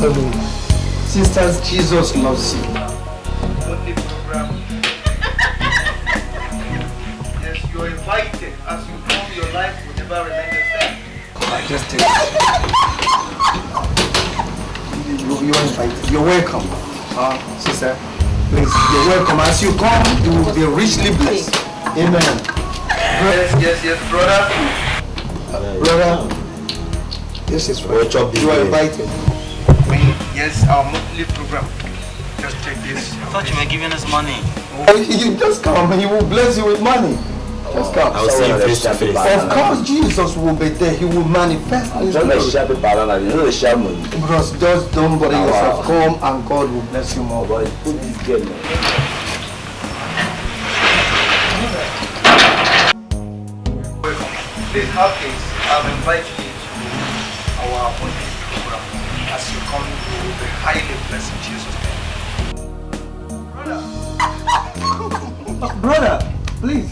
Sisters, Jesus loves you. Only program. Yes, you are invited. As you come, your life will never remain the same. Majesty. You're invited. You're welcome. Sister, please, you're welcome. As you come, you will be richly blessed. Amen. Yes, brother. Brother, this is right. You are invited. Yes, our monthly program. Just take this. I thought you were giving us money. Oh, you just come and he will bless you with money. Just come. I'll see you face to face. Of course, Jesus will be there. He will manifest his glory. Because just don't bother yourself. Come and God will bless you more. Welcome. Please have this. I've invited you to our monthly program. As you come, you will be highly blessed in Jesus' name. Brother, please.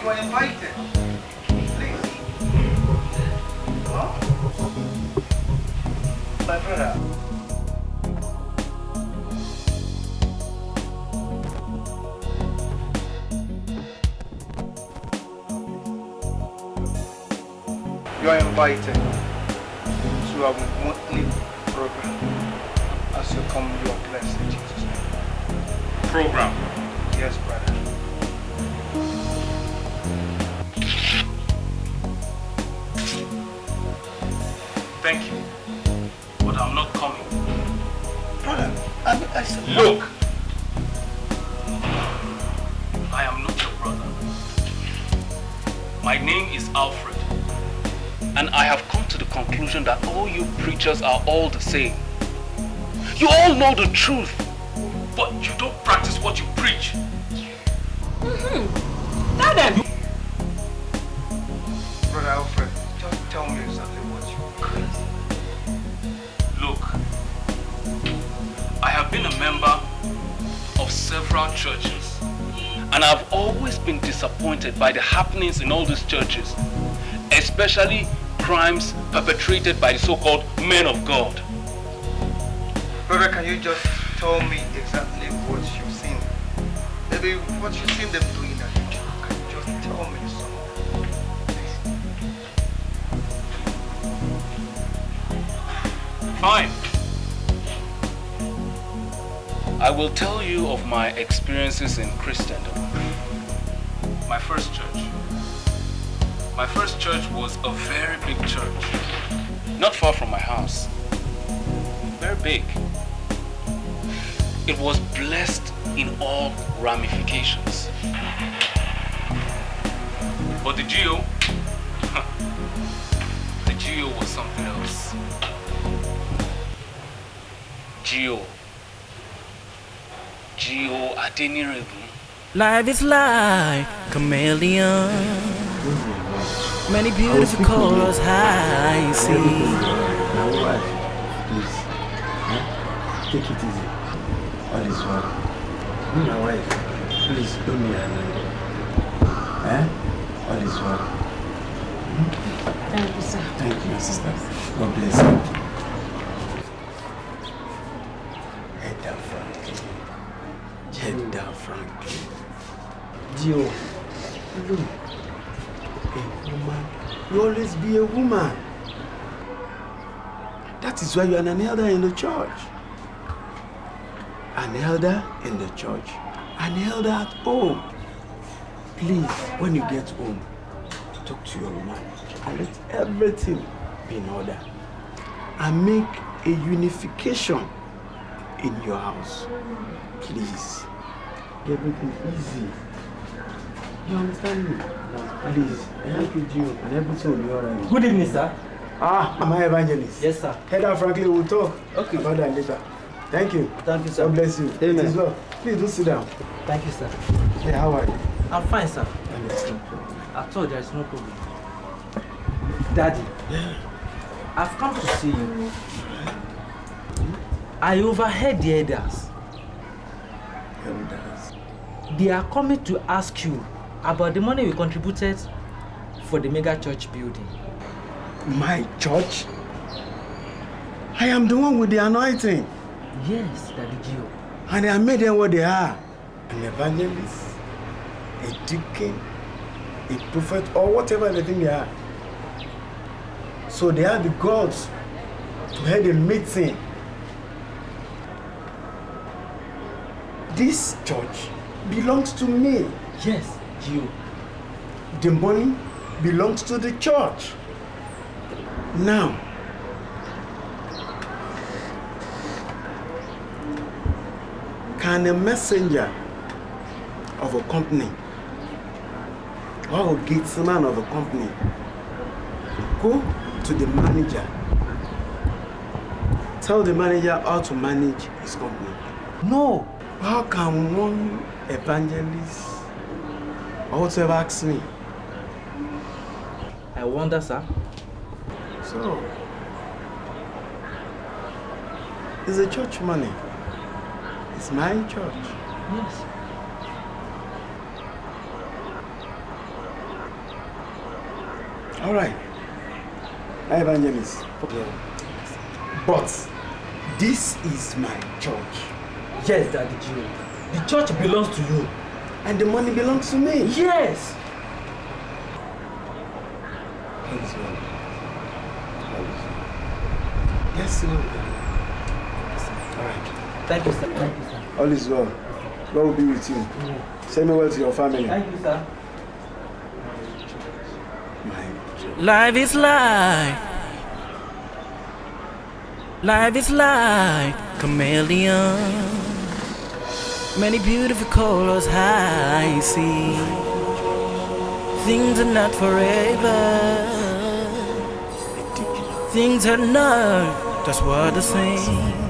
You are invited. Please. My brother. You are invited to our monthly program. As you come, you are blessed in Jesus' name. Program? Yes, brother. Thank you, but I'm not coming. Brother, I said, look, I am not your brother. My name is Alfred, and I have come to the conclusion that all you preachers are all the same. You all know the truth, but you don't practice what you preach. Brother Alfred, just tell me exactly what you preach. Look, I have been a member of several churches, and I've always been disappointed by the happenings in all these churches, especially crimes perpetrated by the so-called men of God. Brother, can you just tell me exactly what you've seen? Maybe what you've seen them doing at the church. Can you just tell me something? Fine. I will tell you of my experiences in Christendom. My first church. My first church was a very big church, not far from my house. Very big. It was blessed in all ramifications. But the geo, the geo was something else. Geo Adeniregu. Life is like chameleon. Many beautiful colors I see. My wife, please, take it easy. All is well. My wife, please do me a hand. All is well. Thank you, sir. Thank you, sister. God bless you. Head down, Frankie. Head down, Frankie. Gio, look. A woman, you always be a woman. That is why you are an elder in the church. An elder in the church. An elder at home. Please, when you get home, talk to your woman and let everything be in order. And make a unification in your house. Please, get everything easy. You understand me? Please, help you, Gio, and everything will be alright. Good evening, sir. Am I Evangelist? Yes, sir. Head out, frankly, we'll talk about that later. Thank you. Thank you, sir. God bless you. Amen. It is well. Please do sit down. Thank you, sir. Hey, how are you? I'm fine, sir. Yes. I told there is no problem. Daddy, I've come to see you. I overheard the elders. They are coming to ask you about the money we contributed for the mega church building. My church? I am the one with the anointing. Yes, Daddy Gio. And I made them what they are. An evangelist, a deacon, a prophet, or whatever they think they are. So they are the gods to head a meeting. This church belongs to me. Yes, Gio. The money belongs to the church. Now, can a messenger of a company or a gatesman of a company go to the manager, tell the manager how to manage his company? No. How can one evangelist or whatever ask me? I wonder, sir. So, it's a church money. It's my church. Yes. All right. Evangelist. Okay. But this is my church. Yes, Daddy Gio. The church belongs to you. And the money belongs to me. Yes. Please, Lord. Yes, Lord. All right. Thank you, sir. Thank you, sir. All is well. God will be with you. Send me well to your family. Thank you, sir. My church. Life is like chameleon. Many beautiful colors I see. Things are not forever. Things are not just what the same.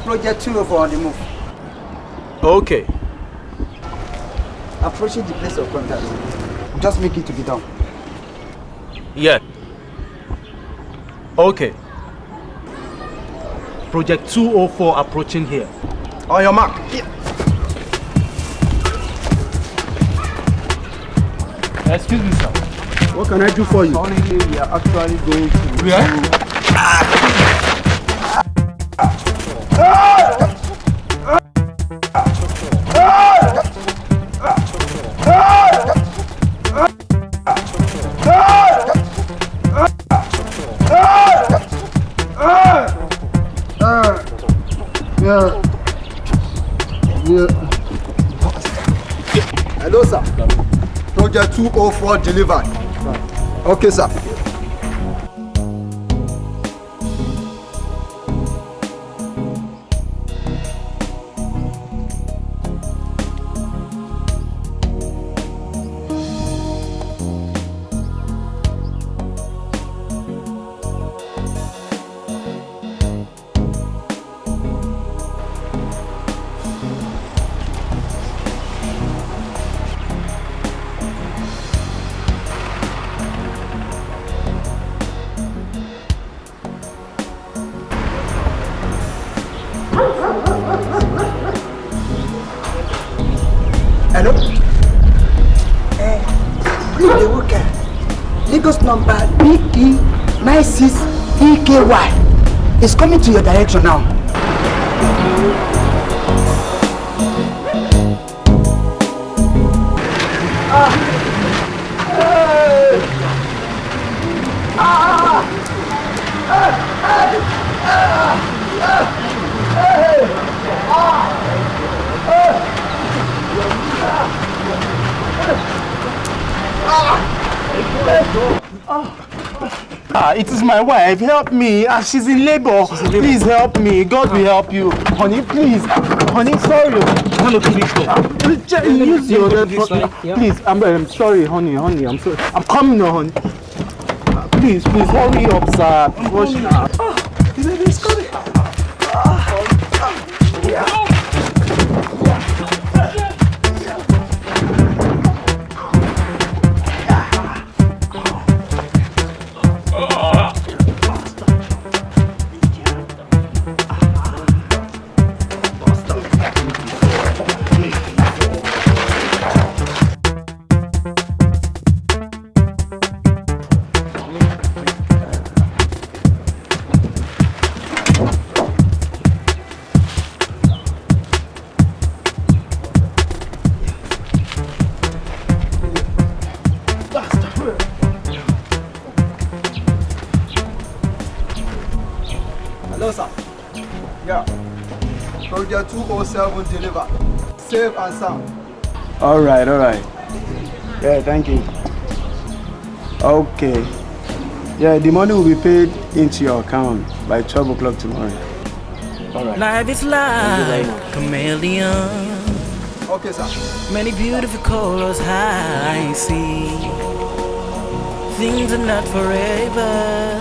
Project 204 on the move. Okay. Approaching the place of contact. Just make it to be done. Yeah. Okay. Project 204 approaching here. On your mark. Excuse me, sir. What can I do for you? Only we are actually going to... Hello, sir. Project 204 delivered. Okay, sir. Hello? Please, the worker. Lagos number BE96EKY is coming to your direction now. It is my wife. Help me. She's in labor. Please help me. God will help you. Honey, please. Honey, sorry. Use the other. Please, I'm sorry, honey. I'm sorry. I'm coming now, honey. Please, hurry up, sir. Rush now. He's coming. Niger 207 delivered. Safe and sound. All right. Yeah, thank you. Okay. Yeah, the money will be paid into your account by 12 o'clock tomorrow. All right. Life is like chameleon. Okay, sir. Many beautiful colors I see. Things are not forever.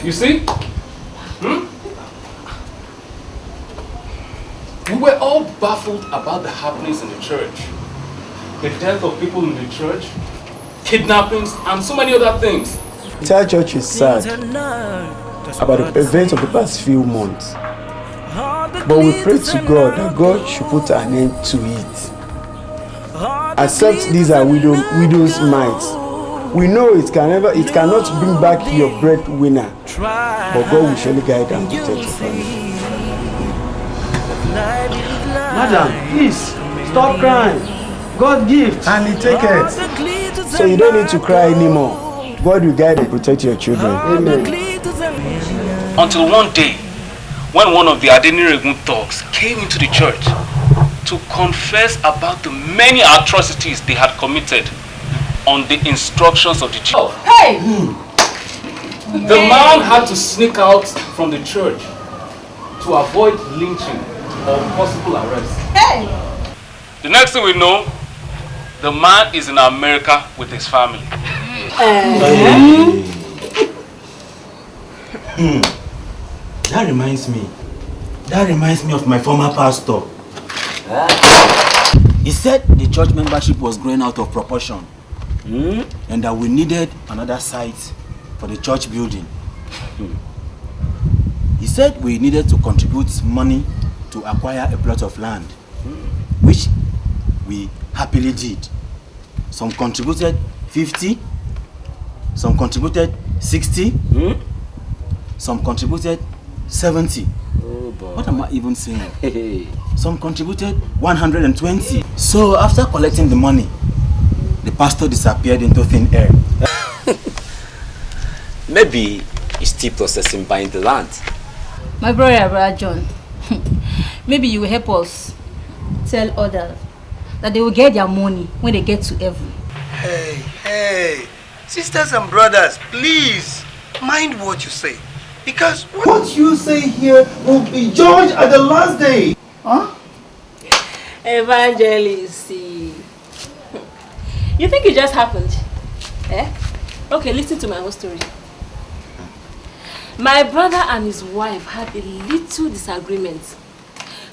You see? We were all baffled about the happenings in the church. The death of people in the church, kidnappings, and so many other things. Entire church is sad about the events of the past few months. But we pray to God that God should put an end to it. Accept these are widow's mites. We know it cannot bring back your breadwinner, but God will surely guide and protect your family. Madam, please, stop crying. God gives And He take it. So you don't need to cry anymore. God will guide and protect your children. Amen. Until one day, when one of the Adeniregun thugs came into the church to confess about the many atrocities they had committed on the instructions of the church. Hey! The man had to sneak out from the church to avoid lynching or possible arrest. Hey! The next thing we know, the man is in America with his family. That reminds me of my former pastor. He said the church membership was growing out of proportion and that we needed another site for the church building. He said we needed to contribute money to acquire a plot of land, which we happily did. Some contributed 50, some contributed 60, some contributed 70. Oh boy. What am I even saying? Some contributed 120. So after collecting the money, the pastor disappeared into thin air. Maybe he's still processing buying the land. My brother John, maybe you will help us tell others that they will get their money when they get to heaven. Hey, sisters and brothers, please mind what you say. Because What you say here will be judged at the last day. Huh? Evangelist, you think it just happened? Eh? Okay, listen to my whole story. My brother and his wife had a little disagreement.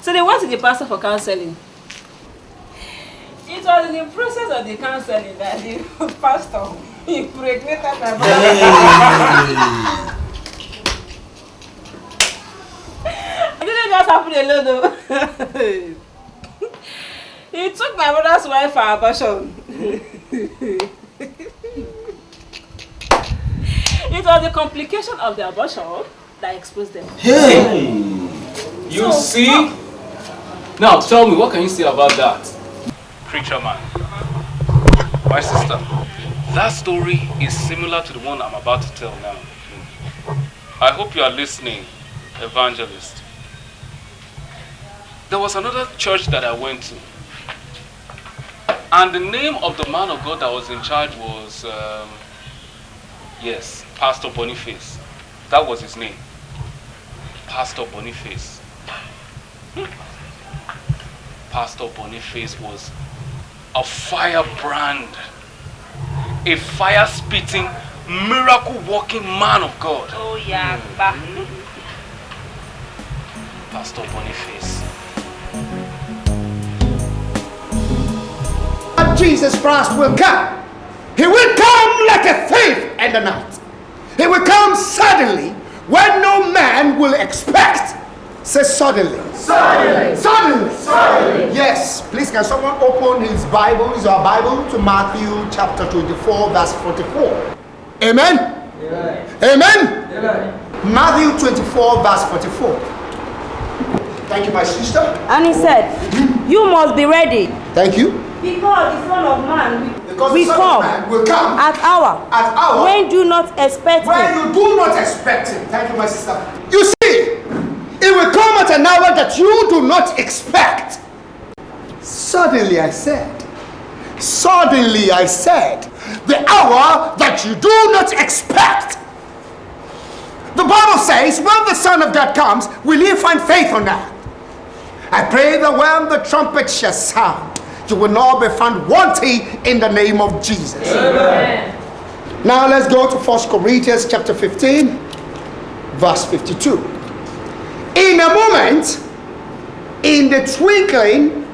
So they went to the pastor for counseling. It was in the process of the counseling that the pastor impregnated my brother. It didn't just happen alone though. He took my brother's wife for abortion. It was the complication of the abortion that exposed them. Hey! You see? Now tell me, what can you say about that? Preacher man. My sister, that story is similar to the one I'm about to tell now. I hope you are listening, Evangelist. There was another church that I went to. And the name of the man of God that was in charge was, yes, Pastor Boniface. That was his name. Pastor Boniface. Pastor Boniface was a firebrand, a fire-spitting, miracle-working man of God. Oh yeah. Pastor Boniface. Jesus Christ will come. He will come like a thief in the night. He will come suddenly when no man will expect. Say suddenly. Suddenly. Suddenly. Suddenly. Yes. Please, can someone open his Bible, our Bible, to Matthew chapter 24, verse 44. Amen? Amen. Amen? Amen. Matthew 24, verse 44. Thank you, my sister. And he said, you must be ready. Thank you. Because the Son of Man will come at hour when you do not expect when him. you do not expect him. Thank you, my sister. You see, it will come come at an hour that you do not expect. Suddenly I said, the hour that you do not expect. The Bible says, when the Son of God comes, will he find faith on earth? I pray that when the trumpet shall sound, you will not be found wanting in the name of Jesus. Amen. Now let's go to 1 Corinthians chapter 15, verse 52. In a moment, in the twinkling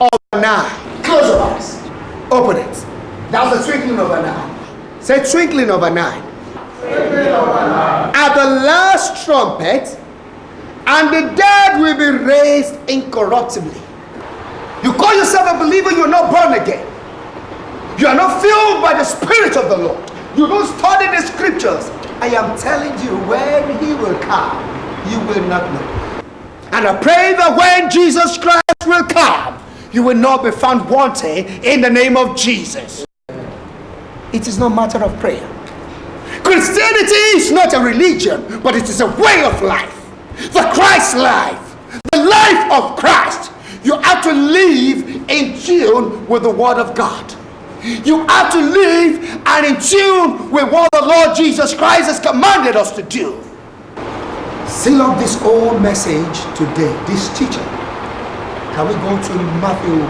of an eye. Close your eyes. Open it. That's the twinkling of an eye. Say twinkling of an eye. Twinkling of an eye. At the last trumpet, and the dead will be raised incorruptibly. You call yourself a believer, you're not born again. You are not filled by the Spirit of the Lord. You don't study the scriptures. I am telling you, when he will come, you will not know. And I pray that when Jesus Christ will come, you will not be found wanting in the name of Jesus. It is no matter of prayer. Christianity is not a religion, but it is a way of life. The Christ life, the life of Christ. You have to live in tune with the Word of God. You have to live and in tune with what the Lord Jesus Christ has commanded us to do. Seal up this old message today, this teaching. Can we go to Matthew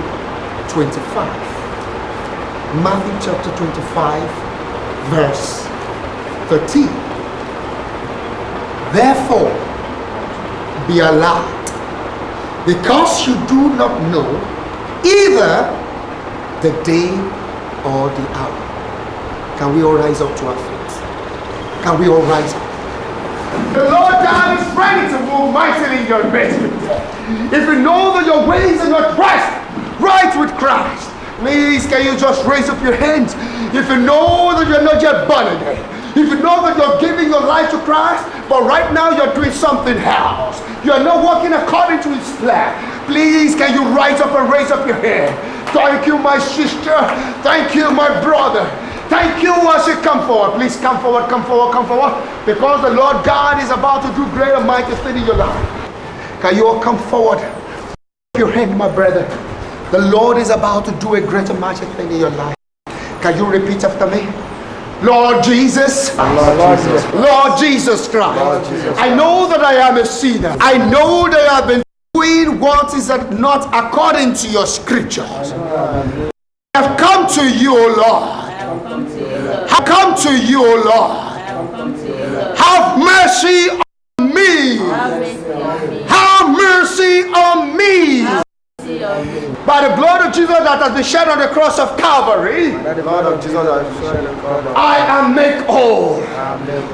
25? Matthew chapter 25, verse 13. Therefore, be alert, because you do not know either the day or the hour. Can we all rise up to our feet? Can we all rise up? The Lord God is ready to move mightily in your midst today. If you know that your ways are not right with Christ, please can you just raise up your hands? If you know that you're not yet born again, if you know that you're giving your life to Christ, but right now you're doing something else, you're not walking according to his plan, please can you rise up and raise up your hand? Thank you, my sister. Thank you, my brother. Thank you as you come forward. Please come forward, come forward, come forward. Because the Lord God is about to do great and mighty things in your life. Can you all come forward? Your hand, my brother. The Lord is about to do a great and mighty thing in your life. Can you repeat after me? Lord Jesus, Lord Jesus Christ, Lord Jesus. I know that I am a sinner. I know that I have been doing what is not according to your scriptures. I have come to you, O Lord. I have come to you, O Lord. Have mercy on me. Have mercy on me. By the blood of Jesus that has been shed on the cross of Calvary, I am made whole.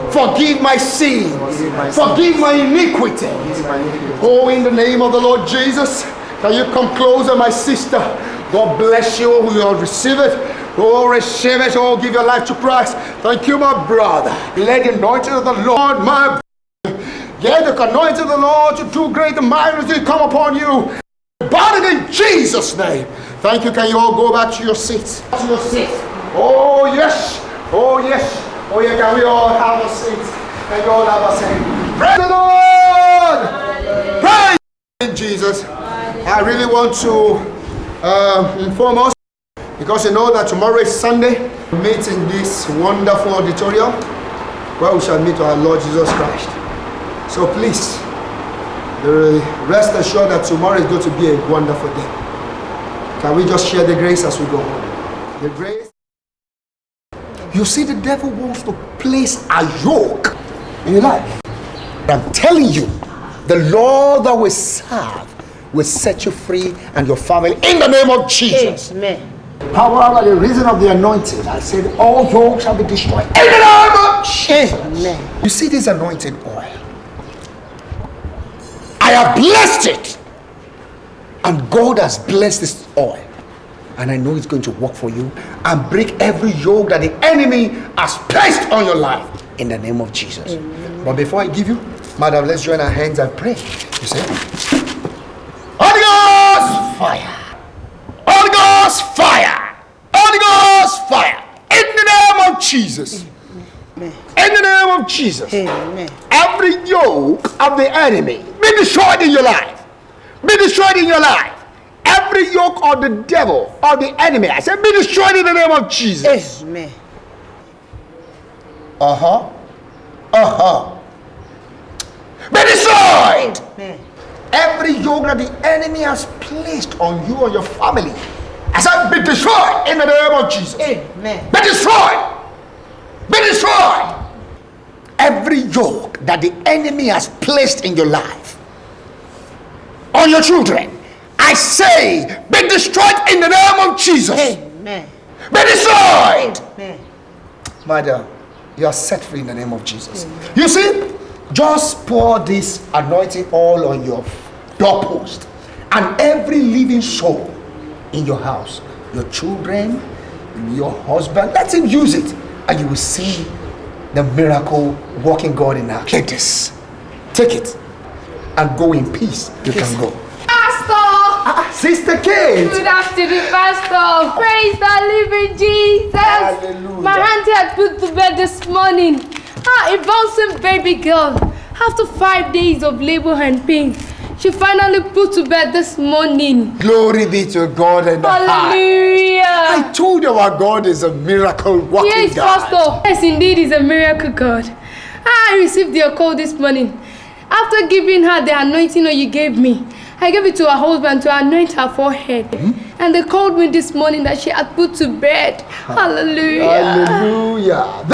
Forgive my sins. Forgive my iniquity. Oh, in the name of the Lord Jesus, can you come closer, my sister? God bless you. You will receive it. Oh, receive it. Oh, give your life to Christ. Thank you, my brother. Let the anointing of the Lord, my brother, get the anointing of the Lord to do great and mighty things come upon you. Bound in Jesus' name. Thank you. Can you all go back to your seats? To your seats. Oh yes. Oh yes. Oh yeah. Can we all have a seat? Can you all have a seat? Praise the Lord. Praise in Jesus. I really want to inform us, because you know that tomorrow is Sunday. We meet in this wonderful auditorium where we shall meet our Lord Jesus Christ. So please, rest assured that tomorrow is going to be a wonderful day. Can we just share the grace as we go home? The grace. You see, the devil wants to place a yoke in your life. I'm telling you, the Lord that we serve will set you free and your family in the name of Jesus. Amen. Power by the reason of the anointing, I said all yokes shall be destroyed in the name of Jesus. Amen. You see this anointed oil? I have blessed it, and God has blessed this oil, and I know it's going to work for you and break every yoke that the enemy has placed on your life in the name of Jesus. Amen. But before I give you, madam, let's join our hands and pray. You say, Holy Ghost fire, Holy Ghost fire, Holy Ghost fire, in the name of Jesus. Amen. In the name of Jesus. Amen. Every yoke of the enemy be be destroyed in your life. Be destroyed in your life. Every yoke of the devil or the enemy, I said, be destroyed in the name of Jesus. Amen. Be destroyed. Amen. Every yoke that the enemy has placed on you or your family, I said, be destroyed in the name of Jesus. Amen. Be destroyed. Be destroyed. Every yoke that the enemy has placed in your life, on your children, I say, be destroyed in the name of Jesus. Amen. Be destroyed. Amen. Madam, you are set free in the name of Jesus. Amen. You see, just pour this anointing oil on your doorpost and every living soul in your house, your children, your husband, let him use it, and you will see the miracle working God in action. Take this, take it, and go in peace. You can go. Pastor! Sister Kate! Good afternoon, Pastor! Praise the living Jesus! Hallelujah! My auntie had put to bed this morning. A bouncing baby girl. After 5 days of labor and pain, she finally put to bed this morning. Glory be to God in the Hallelujah! high. I told you our God is a miracle working Yes, God. Pastor. Yes, indeed, he's a miracle God. I received your call this morning. After giving her the anointing oil you gave me, I gave it to her husband to anoint her forehead. And they called me this morning that she had put to bed. Hallelujah. Hallelujah.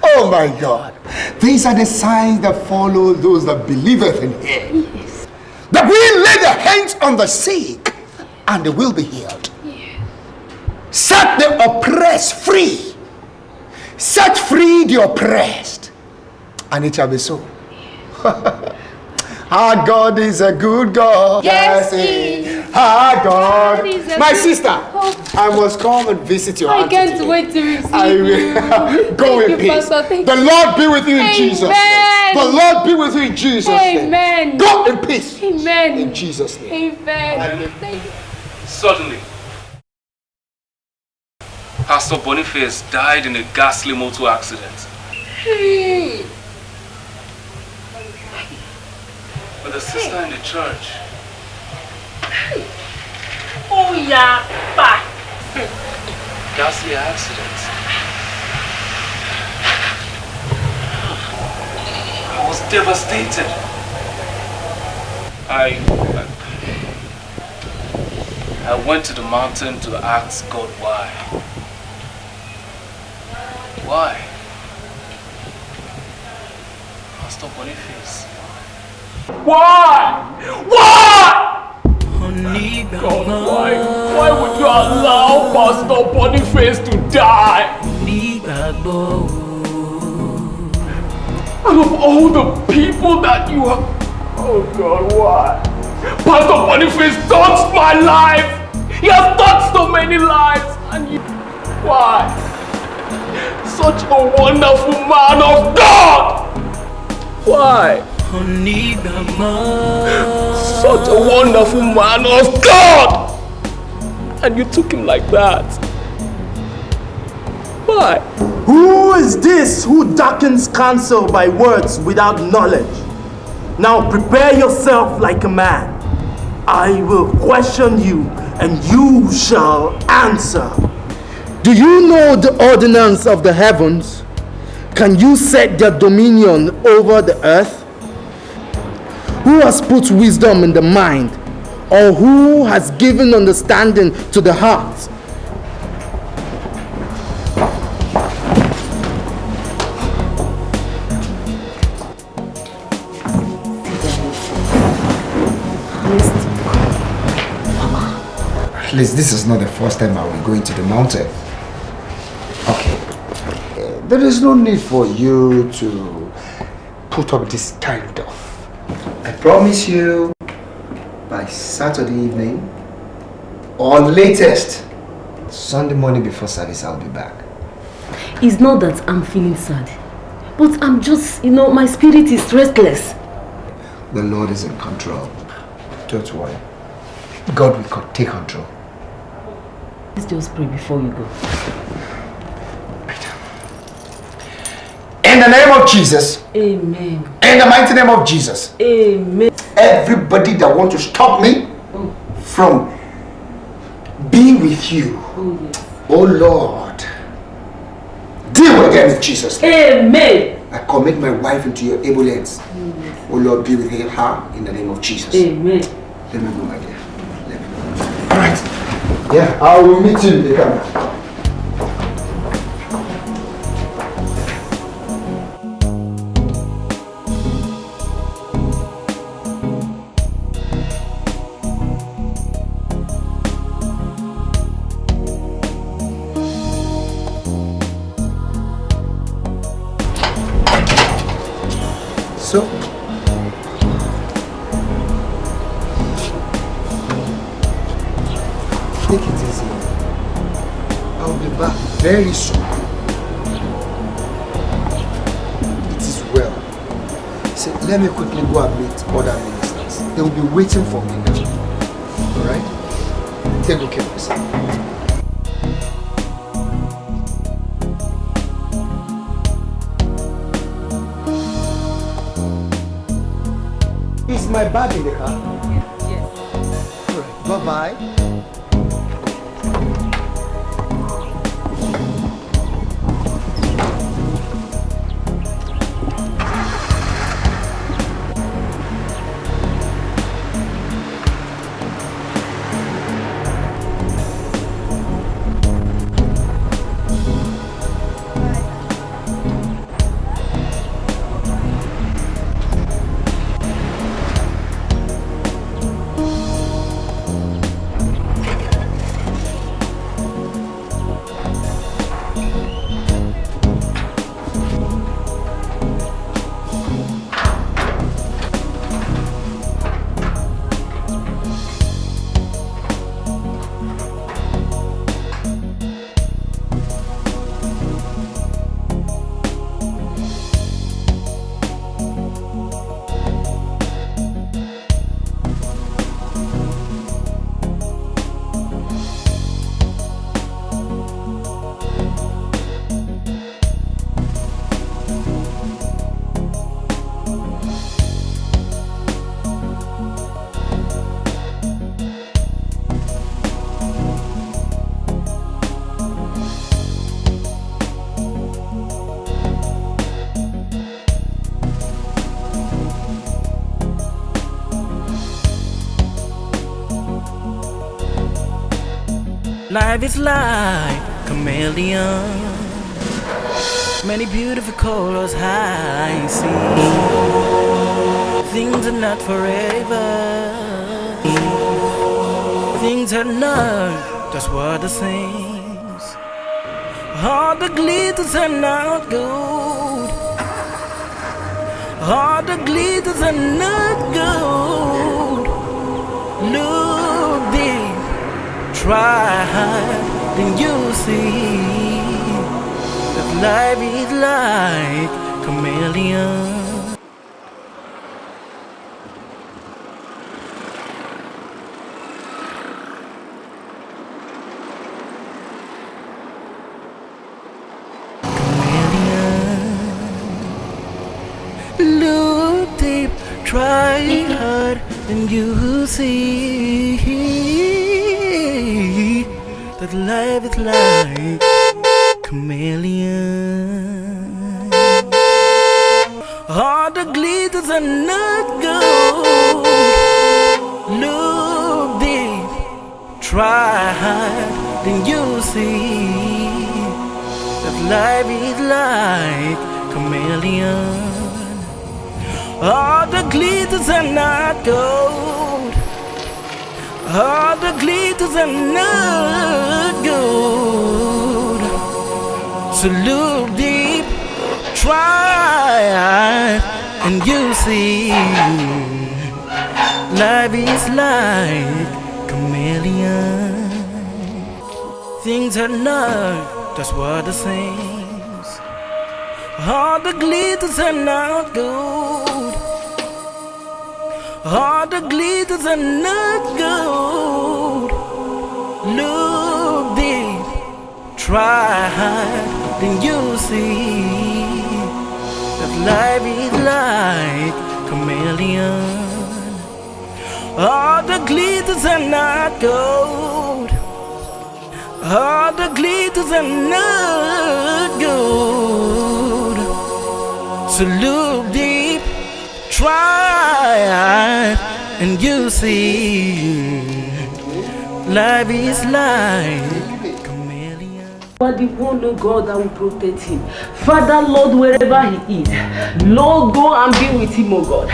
Oh my God. These are the signs that follow those that believeth in him. Yes. That we lay the hands on the sick and they will be healed. Yes. Set the oppressed free. Set free the oppressed. And it shall be so. Our God is a good God. Yes, he is. Our God. My sister, Oh. I must come and visit your I auntie can't today. wait to receive I will you. go Thank in you, peace. Pastor. Thank The you. Lord be with you in Jesus' name. Amen. The Lord be with you in Jesus' name. Amen. Go in peace. Amen. In Jesus' name. Amen. Thank you. Suddenly, Pastor Boniface died in a ghastly motor accident. With a sister in the church. Oh yeah, pa. Ghastly accident. I was devastated. I went to the mountain to ask God why. Why? Pastor Boniface. Why? Why? God, why would you allow Pastor Boniface to die? Out of all the people that you have... Oh God, why? Pastor Boniface touched my life! He has touched so many lives! And you... Why? Such a wonderful man of God! Why? Such a wonderful man of God! And you took him like that. Why? Who is this who darkens counsel by words without knowledge? Now prepare yourself like a man. I will question you, and you shall answer. Do you know the ordinance of the heavens? Can you set their dominion over the earth? Who has put wisdom in the mind, or who has given understanding to the heart? At least this is not the first time I will go into the mountain. Okay. There is no need for you to put up this kind of... I promise you, by Saturday evening, or latest, Sunday morning before service, I'll be back. It's not that I'm feeling sad, but I'm just, my spirit is restless. The Lord is in control. Don't worry. God will take control. Let's just pray before you go. In the name of Jesus. Amen. In the mighty name of Jesus. Amen. Everybody that wants to stop me from being with you, oh Lord, deal with them in Jesus' name. Amen. I commit my wife into your able hands. Oh Lord, be with her in the name of Jesus. Amen. Let me go, my dear. Let me go. All right. Yeah, I will meet you in the camera. So, take it easy. I'll be back very soon. It is well. So let me quickly go and meet other ministers. They will be waiting for me now. Alright? Take good care of yourself. Is my bag in the car? Yes. All right. Bye-bye. Life is like a chameleon, many beautiful colors I see. Things are not forever, things are not just what it seems. All the glitters are not gold, all the glitters are not gold. Look deep, try hard, then you see that life is like a chameleon. Look deep, try hard, and you see that life is like chameleon. All the glitters are not gold. Look deep, try hard, then you see that life is like chameleon. All the glitters are not gold, all the glitters are not gold. So look deep, try, and you see life is like chameleon. Things are not just what it seems. All the glitters are not gold, all the glitters are not gold. Look deep, try hard, then you see Life is like chameleon. All the glitters are not gold. All the glitters are not gold. So look deep, try, and you see life is like. But the one, Lord God, that will protect him. Father, Lord, wherever he is, Lord, go and be with him, oh God.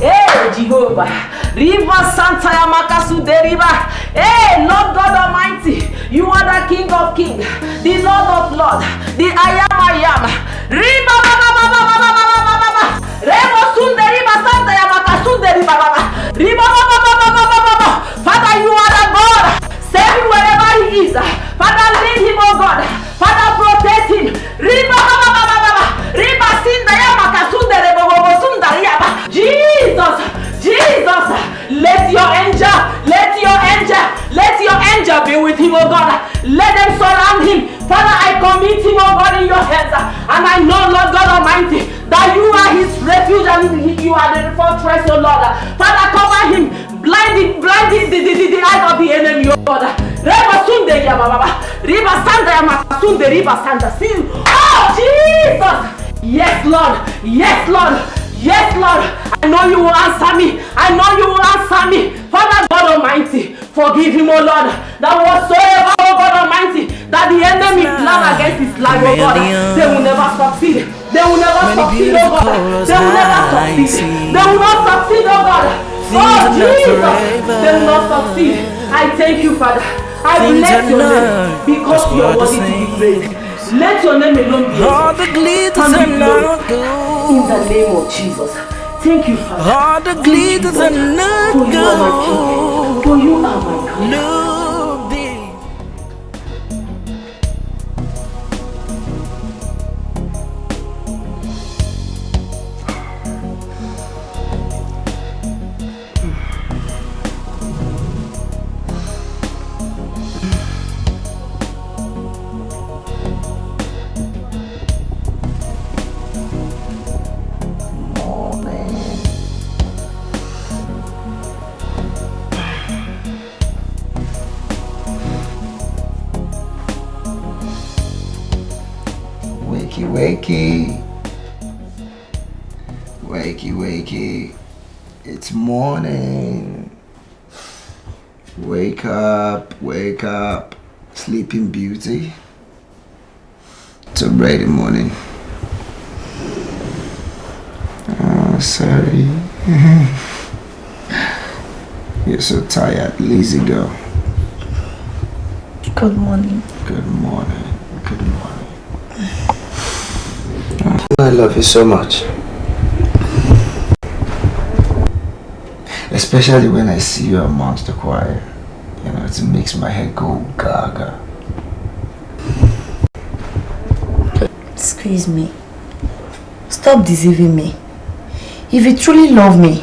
Hey, Jehovah. River Santa Yamakasu de River. Hey, Lord God Almighty, you are the King of Kings, the Lord of Lords, the I am. River Baba Baba Baba Baba Baba. Rebo Sunde River Santa Yamakasu de River Baba. River Baba Baba Baba Baba. Father, you are the God. Save him wherever he is. Father, lead him, oh God. Father, protect him. Riba baba baba baba. Riba sinda yama kasunde rebo bobo sunda yaba. Jesus, Jesus, let your angel be with him, oh God. Let them surround him. Father, I commit him, oh God, in your hands. And I know, Lord God Almighty, that you are his refuge and you are the fortress, oh Lord. Father, cover him. Blind the eyes of the enemy, oh God. Reba sunde ya baba. Riba sanda ya makasunde riba sanda. See, oh Jesus! Yes, Lord. Yes, Lord. Yes, Lord. I know you will answer me. I know you will answer me. Father God Almighty, forgive him, oh Lord. That whatsoever, oh God Almighty, that the enemy plan against his life, oh God, they will never succeed. They will never succeed, oh God. They will never succeed. They will not succeed, oh God. Oh Jesus, they will not succeed. I thank you, Father. I bless your name because you are worthy to be praised. Let your name alone be all the glitters are not gold. In the name of Jesus. Thank you, Father. All the glitters are not gold. For you are my God. Look deep. Wakey, wakey, it's morning. Wake up, sleeping beauty. It's a bright morning. Oh, sorry. You're so tired, lazy girl. Good morning. Good morning. I love you so much. Especially when I see you amongst the choir. You know, it makes my head go gaga. Excuse me. Stop deceiving me. If you truly love me,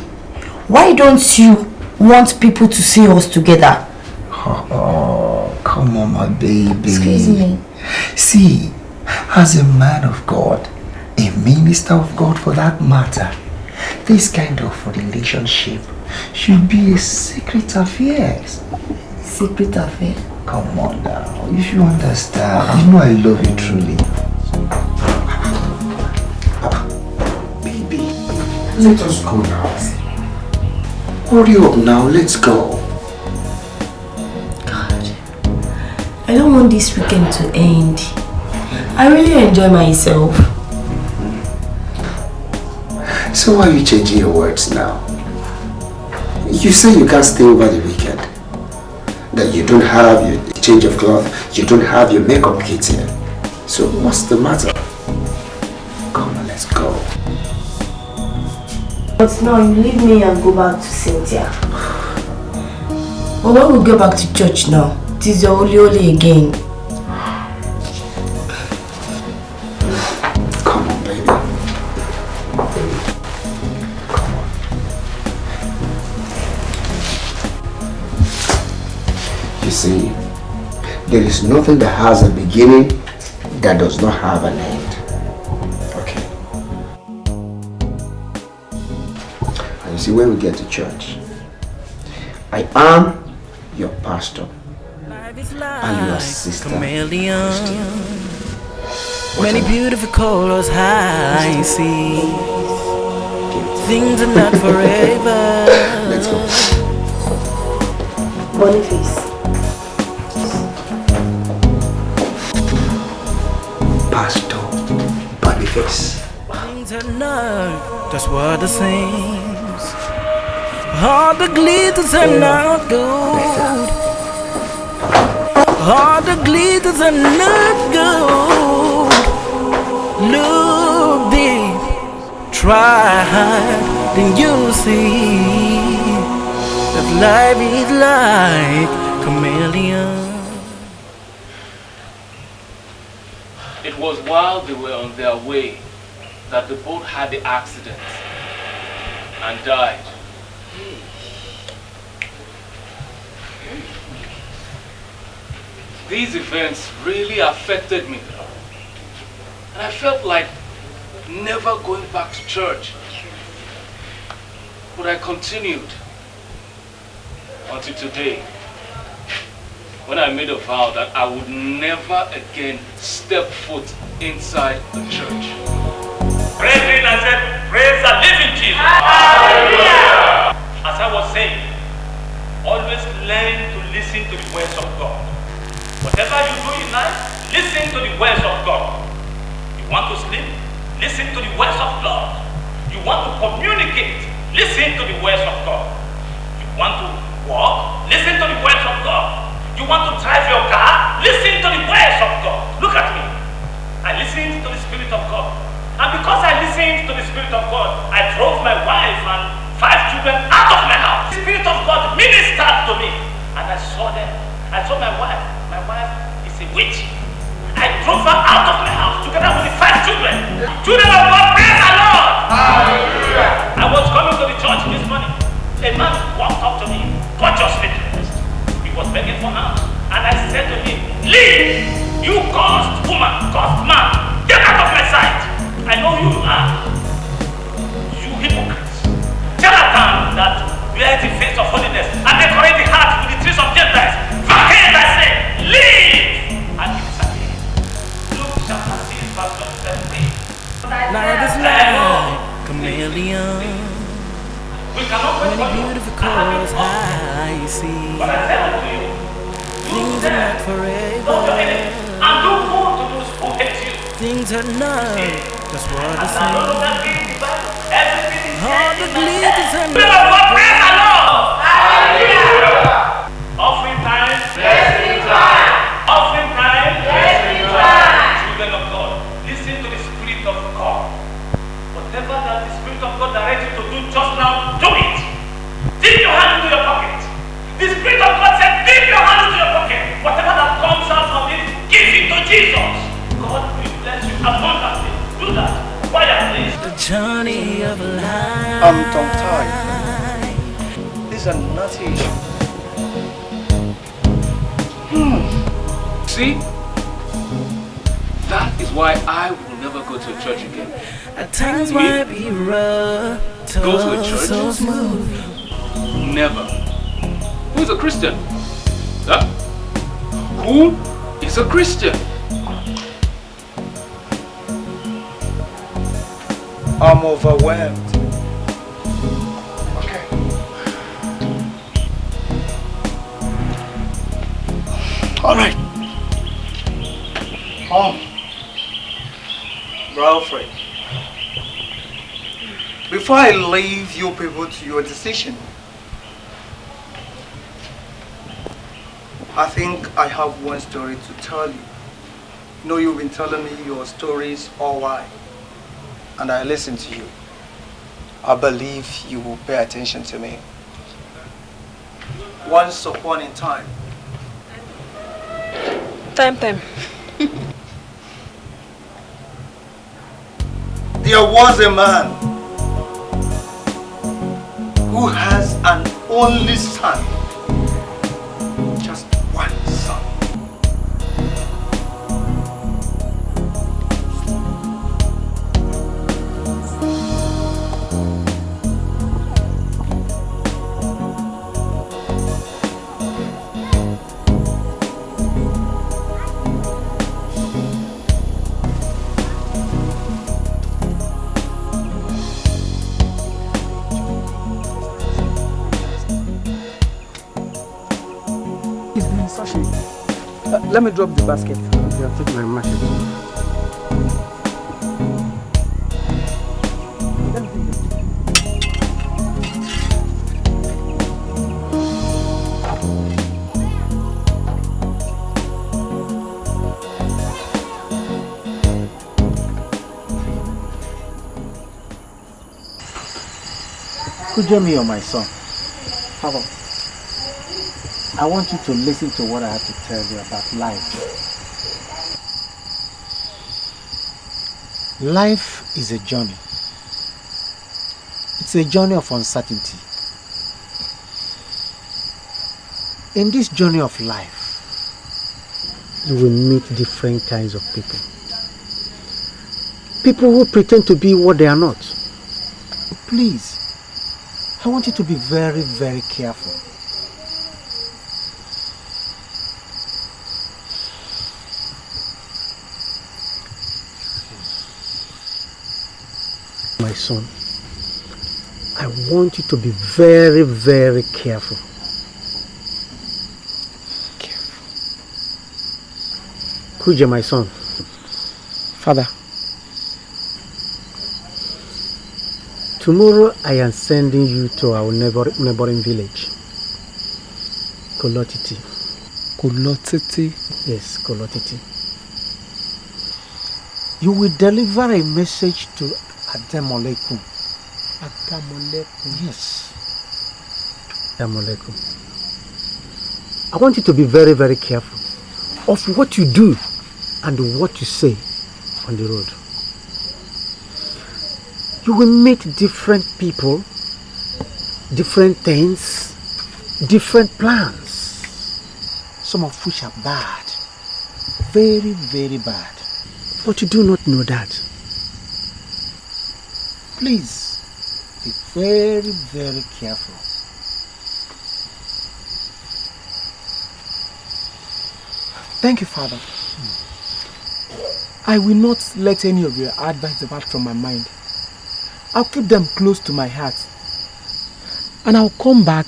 why don't you want people to see us together? Oh, come on, my baby. Excuse me. See, as a man of God, a minister of God for that matter, this kind of relationship should be a secret affair. Secret affair? Come on now, you should understand. You know I love you truly. Baby, let us go now. Hurry up now, let's go. God, I don't want this weekend to end. I really enjoy myself. So why are you changing your words now? You say you can't stay over the weekend. That you don't have your change of cloth, you don't have your makeup kit here. So what's the matter? Come on, let's go. But now you leave me and go back to Cynthia. But when we go back to church now, it is your holy again. Come on, baby. Come on. You see, there is nothing that has a beginning that does not have an end. Okay. See, when we get to church, I am your pastor and your sister. Many beautiful colors I see. Things are not forever. Let's go. Boniface. Pastor Boniface. Things are not just what it seems. All the glitters are not gold. All the glitters are not gold. Look deep, try hard, then you'll see that life is like a chameleon. It was while they were on their way that the boat had the accident and died. These events really affected me, and I felt like never going back to church. But I continued until today, when I made a vow that I would never again step foot inside the church. Brethren, I said, praise the living Jesus. Hallelujah. As I was saying, always learn to listen to the words of God. Whatever you do in life, listen to the words of God. You want to sleep? Listen to the words of God. You want to communicate? Listen to the words of God. You want to walk? Listen to the words of God. You want to drive your car? Listen to the words of God. Look at me. I listened to the Spirit of God. And because I listened to the Spirit of God, I drove my wife and 5 children out of my house. The Spirit of God ministered to me. And I saw them. I saw my wife. My wife is a witch. I drove her out of my house together with the 5 children. Children of God, praise the Lord. Hallelujah. I was coming to the church this morning. A man walked up to me, gorgeously dressed. He was begging for alms. And I said to him, leave, you cursed woman, cursed man. Get out of my sight. I know who you are. You hypocrites. Charlatan that wear the face of holiness and decorate the heart with the trees of Gentiles. Vacate, I say, leave. And he disappeared. Luke chapter 6, verse 17. Life is like chameleon. Many beautiful colors I see. But I tell you, things are not forever. And do good to those who hate you. Things are not just what it seems. All the glitters are not. Praise the Lord. Hallelujah. Offering time. Blessing time. Offering time. Blessing time. Children of God, listen to the Spirit of God. Whatever that the Spirit of God directs you to do just now, do it. Dip your hand into your pocket. The Spirit of God said, dip your hand into your pocket. Whatever that comes out from it, give it to Jesus. God will bless you abundantly. Do that. Quietly. The journey of life. I'm tongue-tied. These are not issues. See? That is why I will never go to a church again. At times might be rough, Go to a church? so smooth. Never. Who is a Christian? Huh? Who is a Christian? I'm overwhelmed. Okay. All right. Alfred, before I leave you people to your decision, I think I have one story to tell you. You know, you've been telling me your stories all while, and I listen to you. I believe you will pay attention to me. Once upon a time. Time. There was a man who has an only son. Just one son. Let me drop the basket. Okay, I'll take my machine. Kujemi, or my son, Papa, I want you to listen to what I have to tell you about life. Life is a journey. It's a journey of uncertainty. In this journey of life, you will meet different kinds of people. People who pretend to be what they are not. Please, I want you to be very, very careful. My son, I want you to be very, very careful. Kuja, my son. Father, tomorrow I am sending you to our neighboring village, Kolotiti. Kolotiti? Yes, Kolotiti. You will deliver a message to Adamolekum. Adamolekum? Yes. Adamolekum. I want you to be very, very careful of what you do and what you say on the road. You will meet different people, different things, different plans, some of which are bad, very, very bad. But you do not know that. Please, be very, very careful. Thank you, Father. I will not let any of your advice depart from my mind. I'll keep them close to my heart. And I'll come back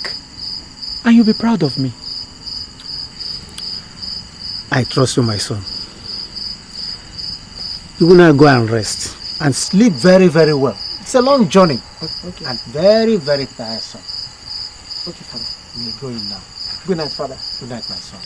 and you'll be proud of me. I trust you, my son. You will now go and rest and sleep very, very well. It's a long journey. Okay. And very, very tiresome. Okay, Father. You may go in now. Good night, Father. Good night, my son.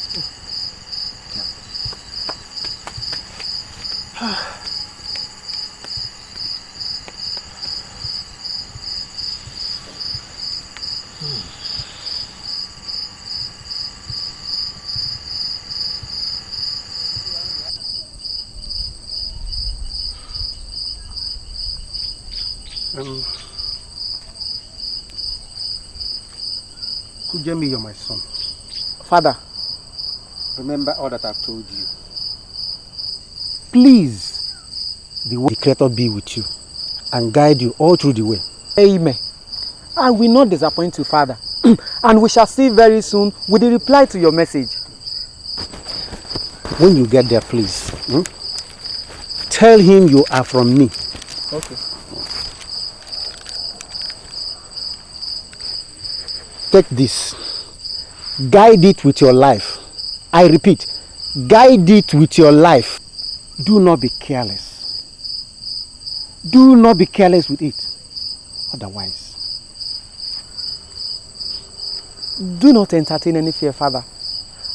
Kujemi, you're my son. Father, remember all that I've told you. Please, the Creator be with you and guide you all through the way. Amen. I will not disappoint you, Father. And we shall see very soon with the reply to your message. When you get there, please, tell him you are from me. Okay. Take this. Guide it with your life. I repeat, guide it with your life. Do not be careless. Do not be careless with it. Otherwise. Do not entertain any fear, Father.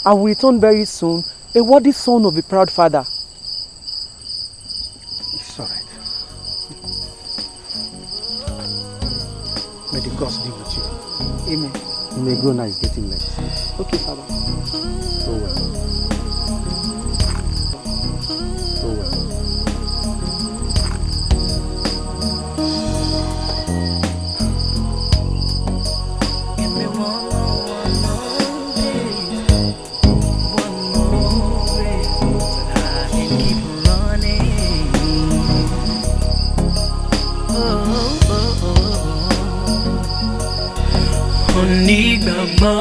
I will return very soon, a worthy son of a proud father. It's all right. May the gods be with you. Amen. You may go now, it's getting late. Okay, Father. Go well. Go well. Give me one more day, one more race, so that I can keep running. Oh, oh, oh, oh. Onígbàgbọ́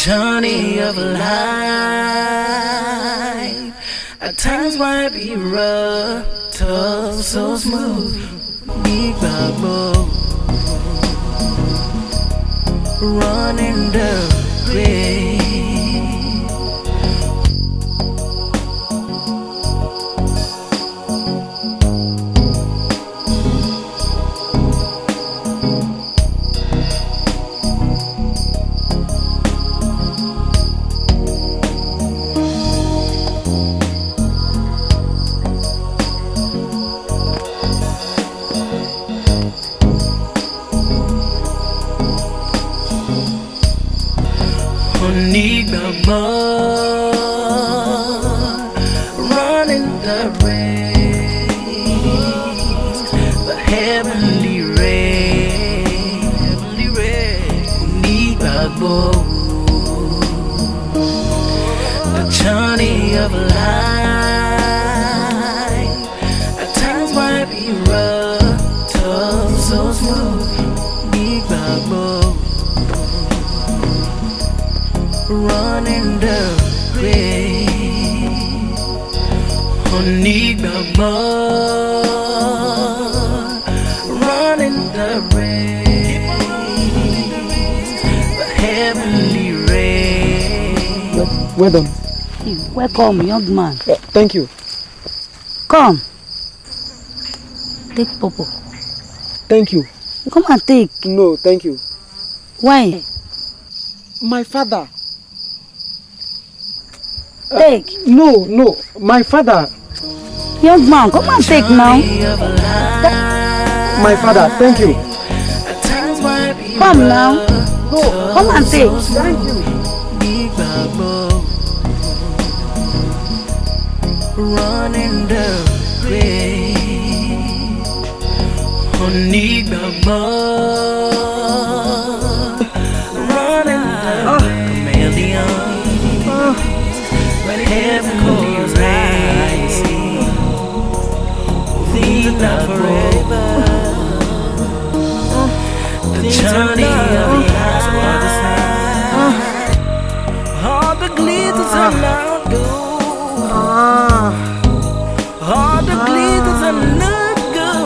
journey of life at times might be rough, tough, so smooth. Big bubble running the race. Running the race, the heavenly race, the journey of life at times might be rough, tough, so smooth. Big bubble running the race, running the race, the heavenly race. Well done. Welcome, young man. Thank you. Come. Take Popo. Thank you. Come and take. No, thank you. Why? My father. Take. No, my father. Young man, come and take now. My father, thank you. Come now. Go, come and take. Thank you. Running the race, running the chameleon, but heavenly rising, things not forever. The journey of life, all the glitters are not gold. All the glitters are not gold.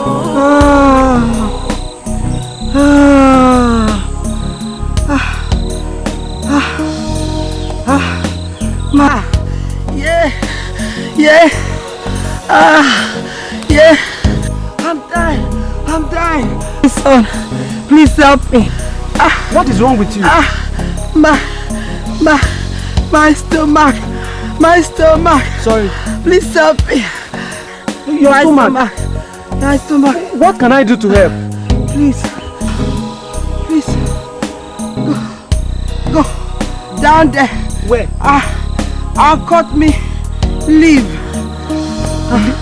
Yeah. I'm dying. Son, please help me. What is wrong with you? My stomach. Sorry. Please help me. Your stomach. My stomach. What can I do to help? Please. Go down there. Where? I'll cut me. Leave.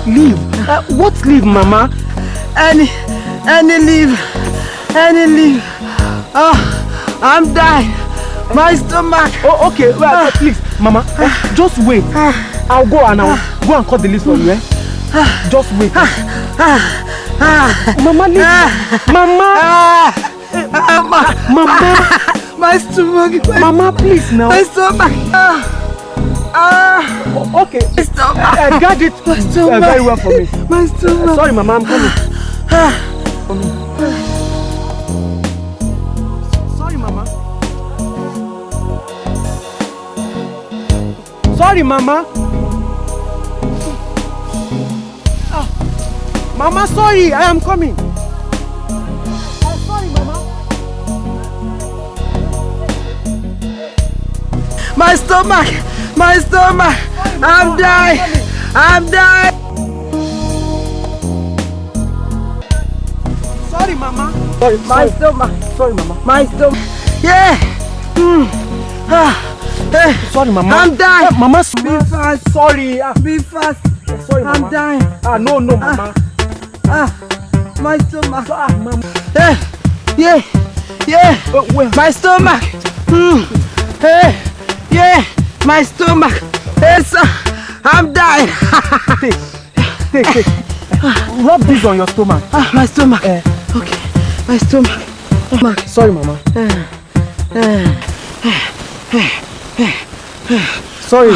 Leave? What leave, Mama? Any leave. I'm dying. My stomach. Oh, okay. Well, please, Mama. Just wait. I'll go and cut the list for you. Just wait. Mama, leave. Mama. My stomach. Mama, please now. My stomach. Okay. My stomach. Guard it very well for me. My stomach. Sorry, Mama, I'm coming. Sorry, Mama. Sorry, Mama. Mama, sorry, I am coming. Sorry, Mama. My stomach. I'm dying. Sorry, Mama. My stomach. Sorry, Mama. My stomach. Yeah. Sorry, Mama. I'm dying. Mama, be fast. Sorry. Be fast. Sorry, Mama. I'm dying. No, Mama. My stomach. Mama. Yeah. My stomach. Yeah. My stomach. Yes, I'm dying. Take. Rub this on your stomach. My stomach. Okay. My stomach. Sorry, Mama. Sorry.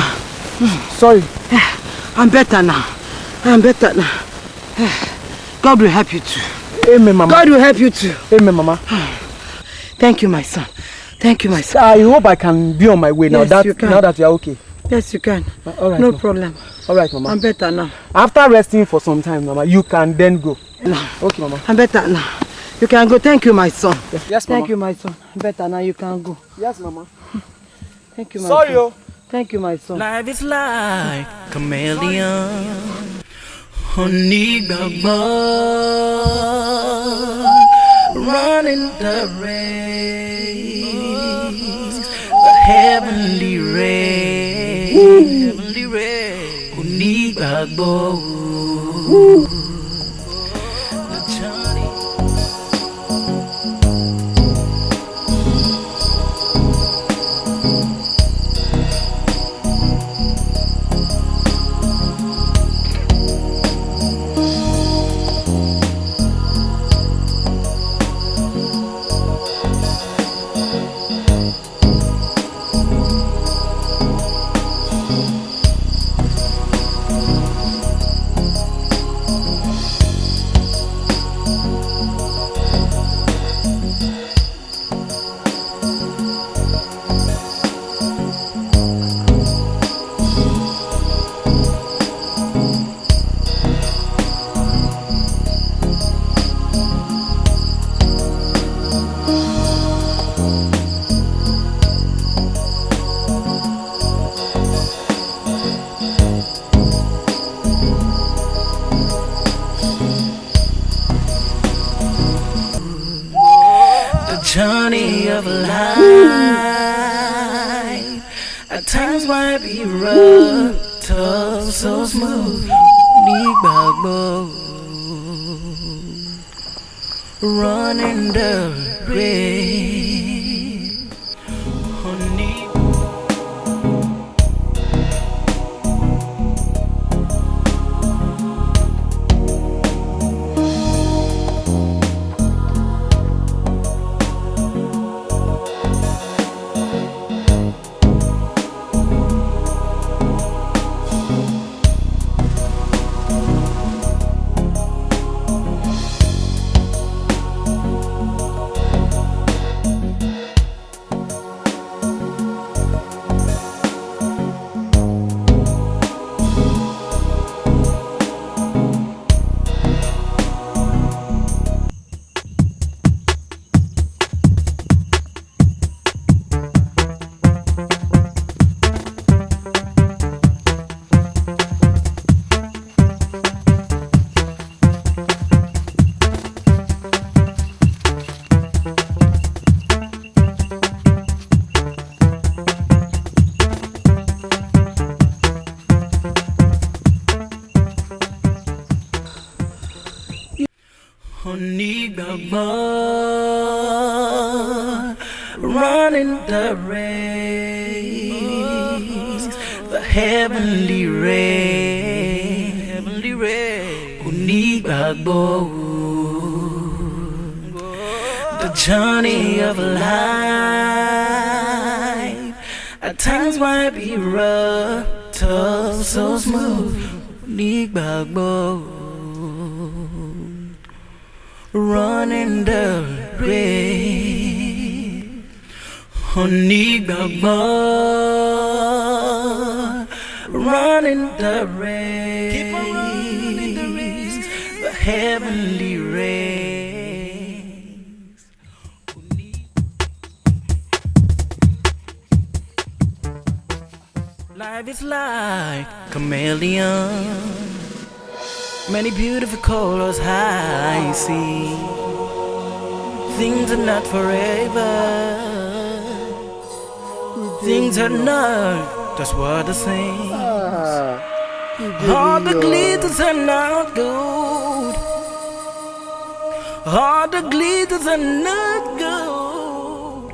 Sorry. I'm better now. I'm better now. God will help you too. Amen, Mama. God will help you too. Amen, Mama. Thank you, my son. Thank you, my son. I hope I can be on my way now. Yes, That you can. now that you are okay. Yes, you can. All right. No problem. All right, Mama. I'm better now. After resting for some time, Mama, you can then go. No. Okay, Mama. I'm better now. You can go. Thank you, my son. Yes, Mama. Thank you, my son. I'm better now. You can go. Yes, Mama. Thank you, my Sorry, son. Thank you, my son. Life is like chameleon. Honey running the race, the heavenly race, heavenly race. Honey journey of life at times might be rough, tough, so smooth. Running the race, honey. Running the race, the heavenly race, heavenly race. The journey of life at times might be rough, tough, so smooth. Running the race, honey, running the race, keep on running the race, the heavenly race. Life is like chameleon. Many beautiful colors I see. Things are not forever. Things are not just what the same. All the glitters are not gold. All the glitters are not gold.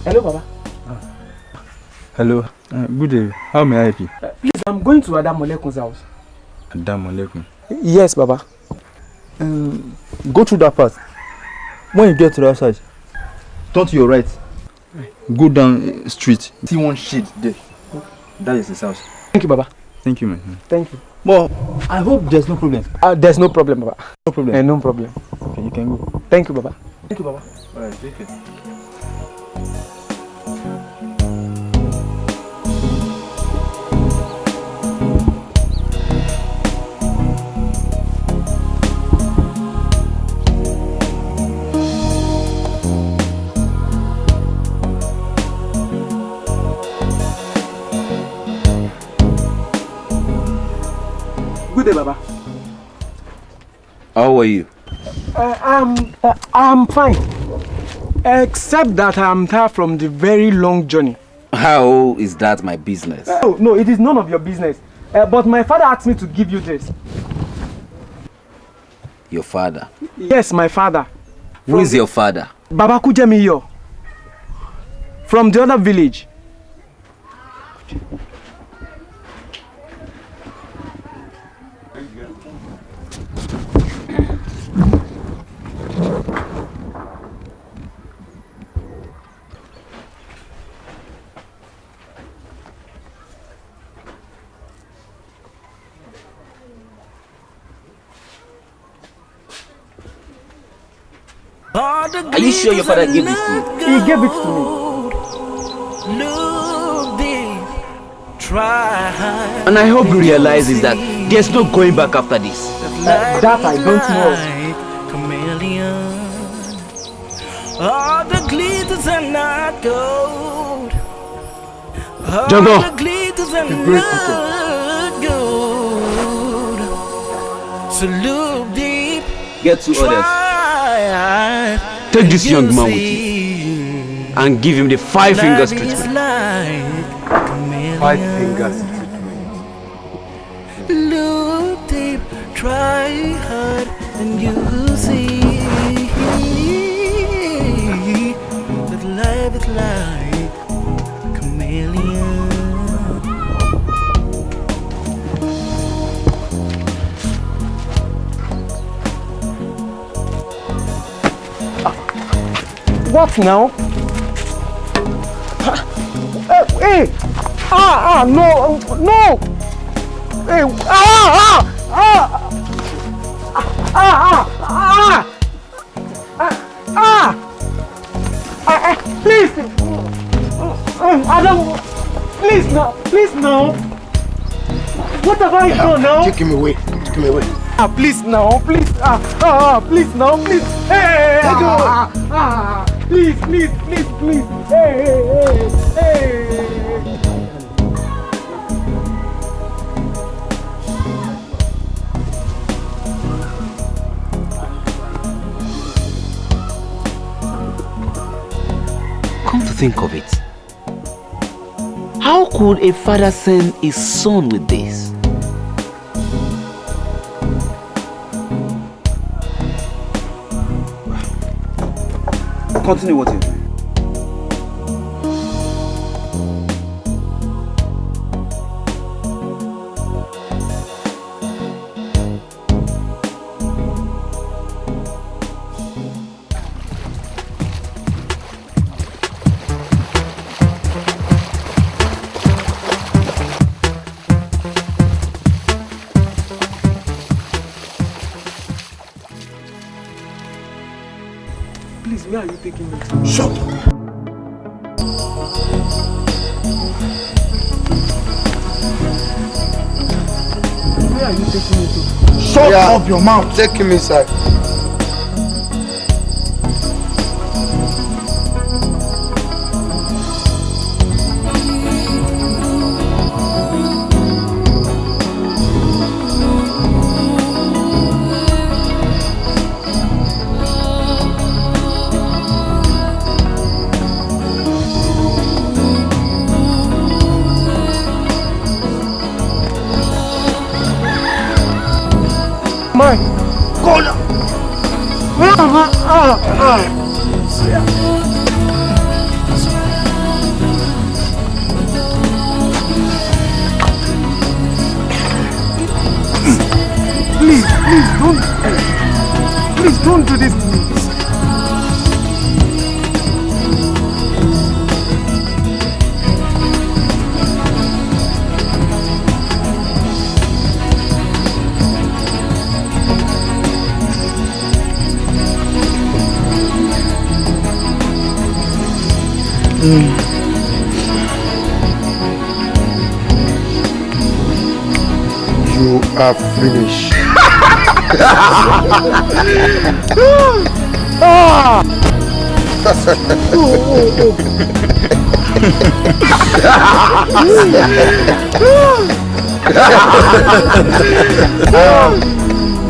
Hello, Baba. Hello. Good day. How may I help you? Please, I'm going to Adam Molekun's house. Adam Molekun. Yes, Baba. Go through that path. When you get to that side, turn to your right. Go down street. See one shade there. That is his house. Thank you, Baba. Thank you, man. Thank you. Well, I hope there's no problem. There's no problem, Baba. No problem. No problem. Okay, you can go. Thank you, Baba. Thank you, Baba. Alright, take it. Good day, Baba. How are you? I'm fine. Except that I'm tired from the very long journey. How is that my business? No, it is none of your business. But my father asked me to give you this. Your father? Yes, my father. Who is your father? Baba Kujemiyo. From the other village. Are you sure your father gave this to you? He gave it to me. And I hope you realize is that there's no going back after this. That I don't know. All the glitters are not gold. Jungle. All the glitters are not gold. So look deep. Get 2 others. Take this young man with you and give him the 5 fingers treatment. 5 fingers treatment. Look deep, try hard, and you'll see that life is like a chameleon. What now? Hey! No! Hey! Please! Adam! Please now! What have I done now? Take him away. Please now, please! Please now, please! Hey! Please! Hey! Come to think of it, how could a father send his son with this? Continue what you're doing. Please, where are you taking me to? Shut up. Where are you taking me to? Shut up your mouth. Take him inside. Go now! Please don't do this to me. You are finished.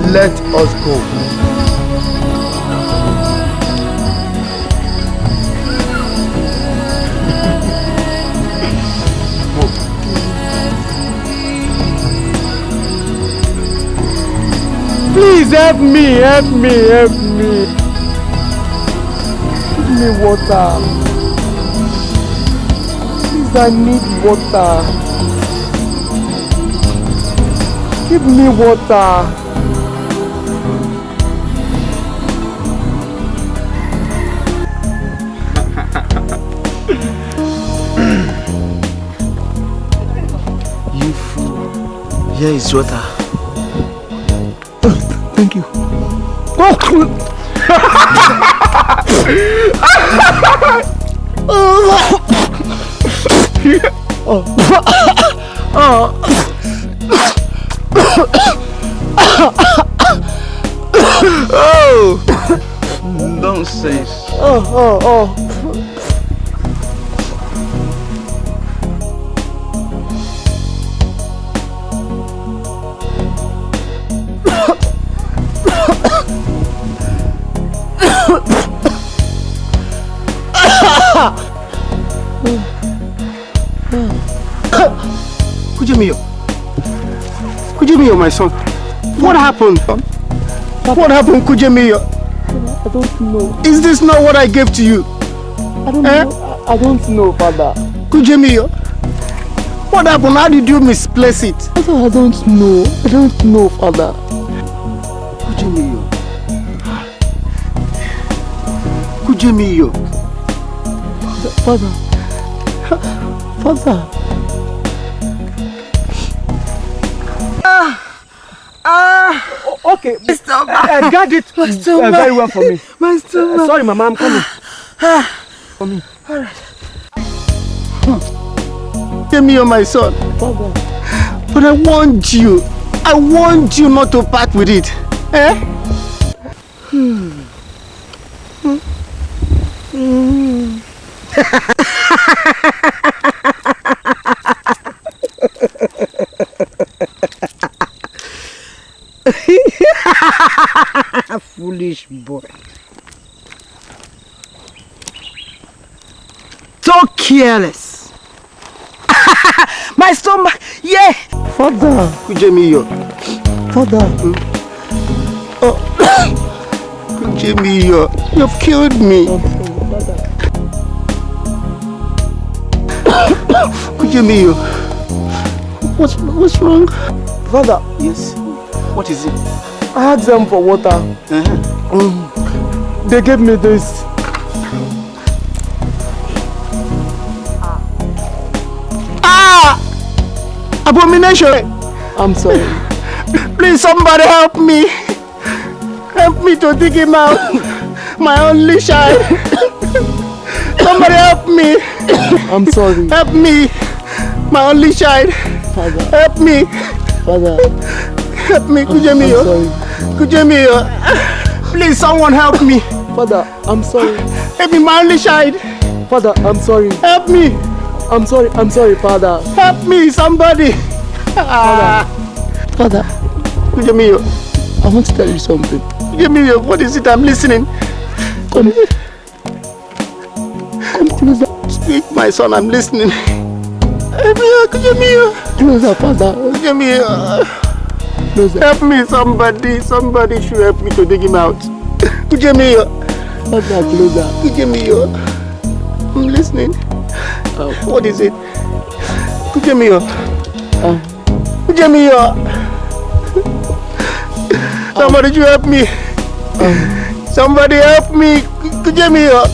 Let us go. Please help me, help me, help me. Give me water. Please, I need water. Give me water. You fool. Here is water. Thank you. Oh! Nonsense. Oh. Kujemiyo, my son. What happened? What happened, Kujemiyo? I don't know. Is this not what I gave to you? I don't know. I don't know, Father. Kujemiyo, what happened? How did you misplace it? I don't know. I don't know, Father. Kujemiyo. Father. Okay, I got it very well for me. My stomach. Sorry, Mama, I'm coming. For me. Alright. Kujemiyo, my son. Father. But I warned you not to part with it. Foolish boy. So careless. My stomach, yeah. Father. Kujemiyo. Father. Kujemiyo, you've killed me. Kujemiyo, what's wrong? Father. Yes. What is it? I asked them for water. They gave me this. Abomination! I'm sorry. Please, somebody help me. Help me to dig him out. My only child. Somebody help me. I'm sorry. Help me. My only child. Father. Help me. Father. Help me, Kujemiyo. I'm sorry. Kujemiyo. Please, someone help me. Father, I'm sorry. Help me, my only child. Father, I'm sorry. Help me. I'm sorry, Father. Help me, somebody. Father. Kujemiyo. I want to tell you something. Kujemiyo, what is it? I'm listening. Come closer. Speak, my son, I'm listening. Kujemiyo. Closer, Father. Kujemiyo. Closer. Help me, somebody. Somebody should help me to dig him out. Kujemiyo. Father, closer. Kujemiyo. I'm listening. What is it? Kujemiyo. Kujemiyo. Somebody should help me. Somebody help me. Kujemiyo.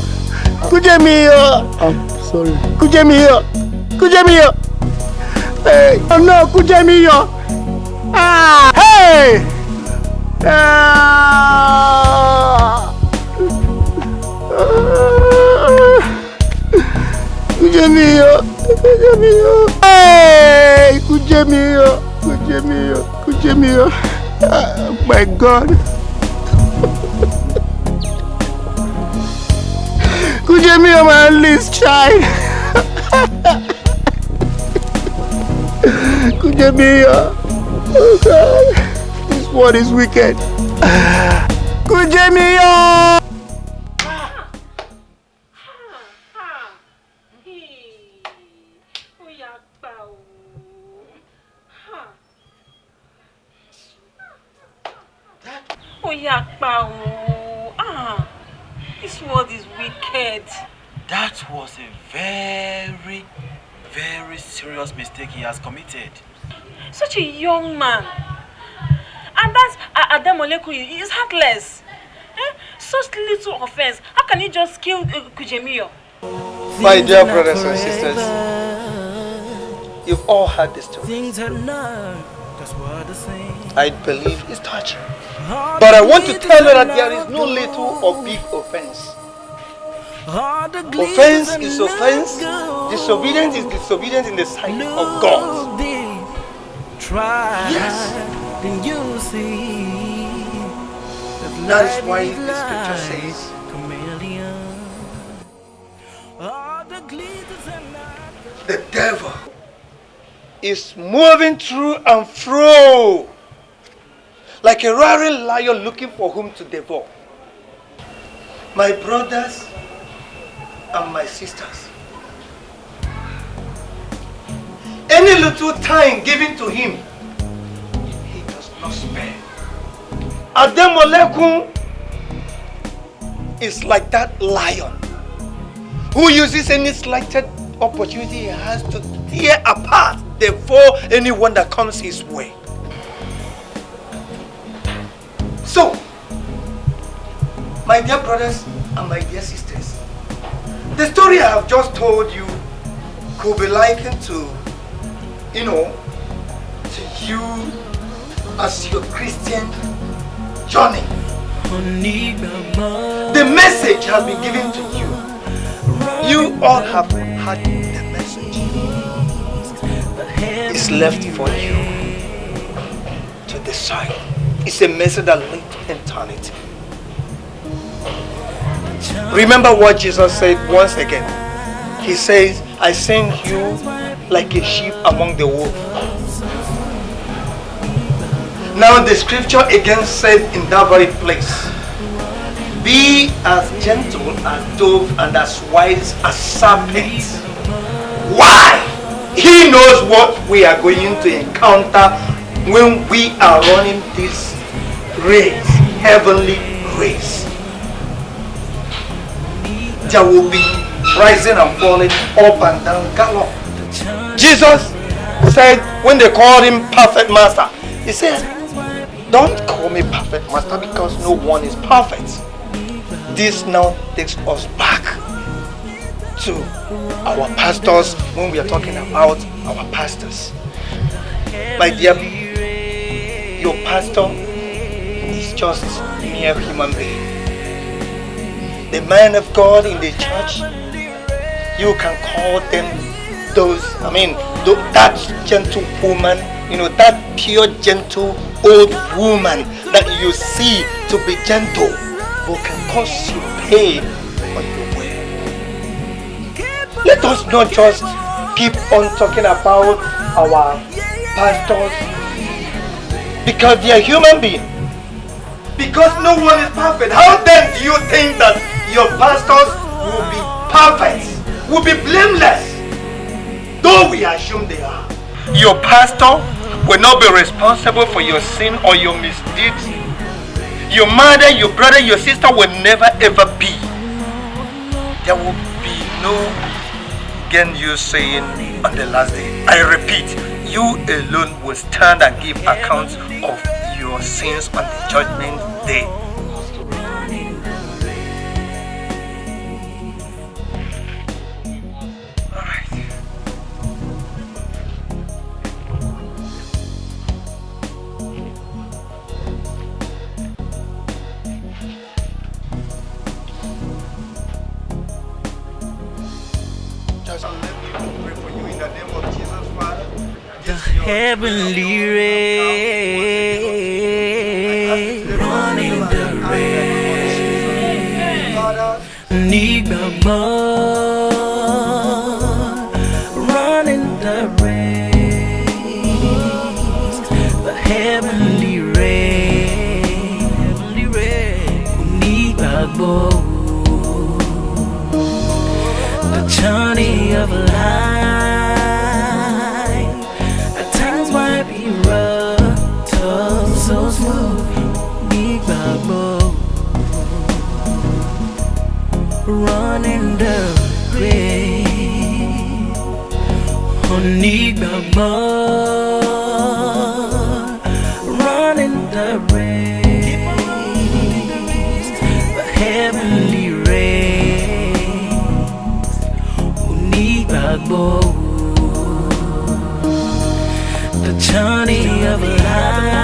I'm sorry. Kujemiyo. Hey. Oh no, Kujemiyo. Ah. Hey. Kujemiyo. Hey, Kujemiyo. Oh my God. Kujemiyo, my least child. Kujemiyo. Oh God. This world is wicked. Kujemiyo. This world is wicked. That was a very, very serious mistake he has committed. Such a young man. And that's Ademoleku is heartless. Such little offense. How can he just kill Kujemiyo? My dear brothers and sisters, you've all heard this story. I believe it's touching. But I want to tell you that there is no little or big offense. Offense is offense. Disobedience is disobedience in the sight of God. Yes. That is why the scripture says, the devil is moving through and fro like a roaring lion looking for whom to devour. My brothers and my sisters, any little time given to him, he does not spare. Ademoleku is like that lion who uses any slighted opportunity he has to tear apart, devour anyone that comes his way. So, my dear brothers and my dear sisters, the story I have just told you could be likened to, to you as your Christian journey. The message has been given to you. You all have had the message. It's left for you to decide. It's a message that leads to eternity. Remember what Jesus said once again. He says, I send you like a sheep among the wolves. Now the scripture again said in that very place, be as gentle as dove and as wise as serpents. Why? He knows what we are going to encounter when we are running this race, heavenly race. There will be rising and falling, up and down, gallop. Jesus said when they called him perfect master, he said, don't call me perfect master because no one is perfect. This now takes us back to our pastors when we are talking about our pastors. My dear, your pastor is just a mere human being. The man of God in the church, you can call them that gentle woman, that pure, gentle old woman that you see to be gentle, but can cause you pain on your way. Let us not just keep on talking about our pastors because they are human beings. Because no one is perfect. How then do you think that your pastors will be perfect, will be blameless? Though we assume they are. Your pastor will not be responsible for your sin or your misdeeds. Your mother, your brother, your sister will never ever be. There will be no again you saying on the last day. I repeat, you alone will stand and give account of your your sins on the judgment day. Heavenly rain, running the rain, need the mud, running the rain, the heavenly rain, need the bow, the journey of life. So smooth, big bubble, running the rain, honey bubble, running the rain, the heavenly rains, honey bubble, the journey of life.